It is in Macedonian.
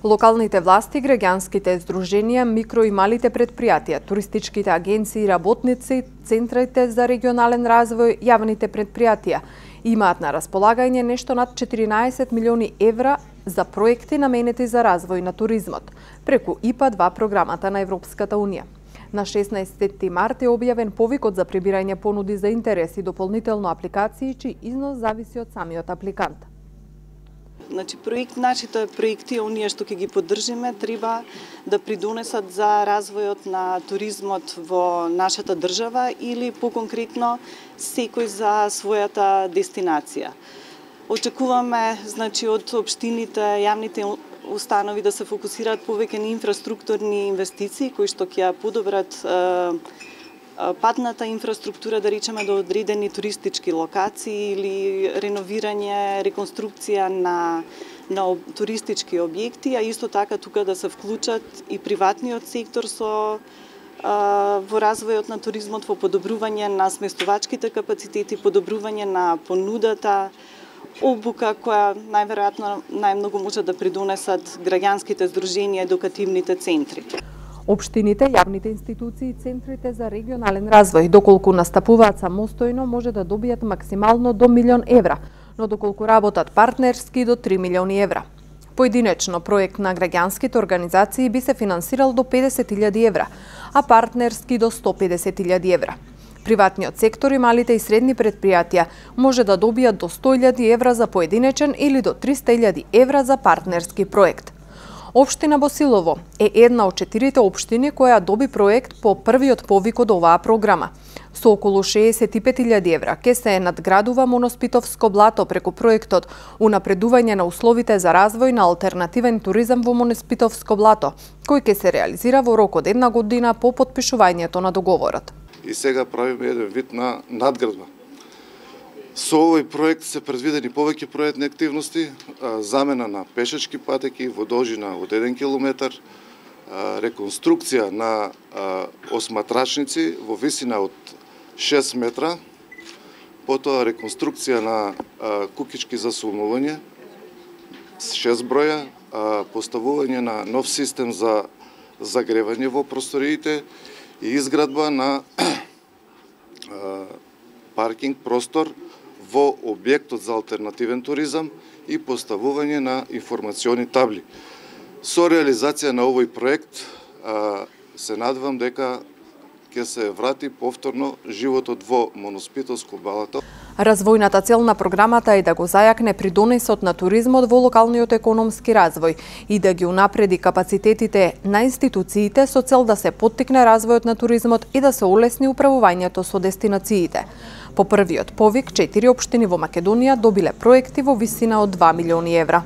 Локалните власти, граѓанските здруженија, микро и малите предпријатија, туристичките агенции, работници, центрите за регионален развој, јавните предпријатија имаат на располагање нешто над 14 милиони евра за проекти наменети за развој на туризмот преку ИПА-2 програмата на Европската Унија. На 16 март е објавен повикот за прибирање понуди за интерес и дополнително апликации, чиј износ зависи од самиот апликант. Значи, нашите проекти, оние што ќе ги поддржиме, треба да придонесат за развојот на туризмот во нашата држава или поконкретно секој за својата дестинација. Очекуваме, значи, од општините, јавните установи да се фокусираат повеќе на инфраструктурни инвестиции кои што ќе ја подобрат патната инфраструктура, да речеме, до одредени туристички локации или реновирање, реконструкција на туристички објекти, а исто така тука да се вклучат и приватниот сектор во развојот на туризмот, во подобрување на сместувачките капацитети, подобрување на понудата, обука која најверојатно најмногу може да придонесат граѓанските здруженија и едукативните центри. Општините, јавните институции и центрите за регионален развој, доколку настапуваат самостојно, може да добијат максимално до 1 милион евра, но доколку работат партнерски до 3 милиони евра. Поединечно проект на граѓанските организации би се финансирал до 50.000 евра, а партнерски до 150.000 евра. Приватниот сектор и малите и средни предпријатија може да добијат до 100.000 евра за поединечен или до 300.000 евра за партнерски проект. Општина Босилово е една од 4 општини која доби проект по првиот повик од оваа програма. Со околу 65.000 евра ке се надградува Моноспитовско блато преку проектот Унапредување на условите за развој на алтернативен туризам во Моноспитовско блато, кој ке се реализира во рок од 1 година по потпишувањето на договорот. И сега правиме еден вид на надградба. Со овој проект се предвидени повеќе проектни активности, замена на пешачки патеки во должина од 1 километар, реконструкција на осматрачници во висина од 6 метра, потоа реконструкција на кукички за сумнување, 6 броја, поставување на нов систем за загревање во просториите и изградба на паркинг простор во објектот за алтернативен туризам и поставување на информациони табли. Со реализација на овој проект се надевам дека ќе се врати повторно животот во Моноспитовско блато. Развојната цел на програмата е да го зајакне придонесот на туризмот во локалниот економски развој и да ги унапреди капацитетите на институциите со цел да се поттикне развојот на туризмот и да се олесни управувањето со дестинациите. По првиот повик, 4 општини во Македонија добиле проекти во висина од 2 милиони евра.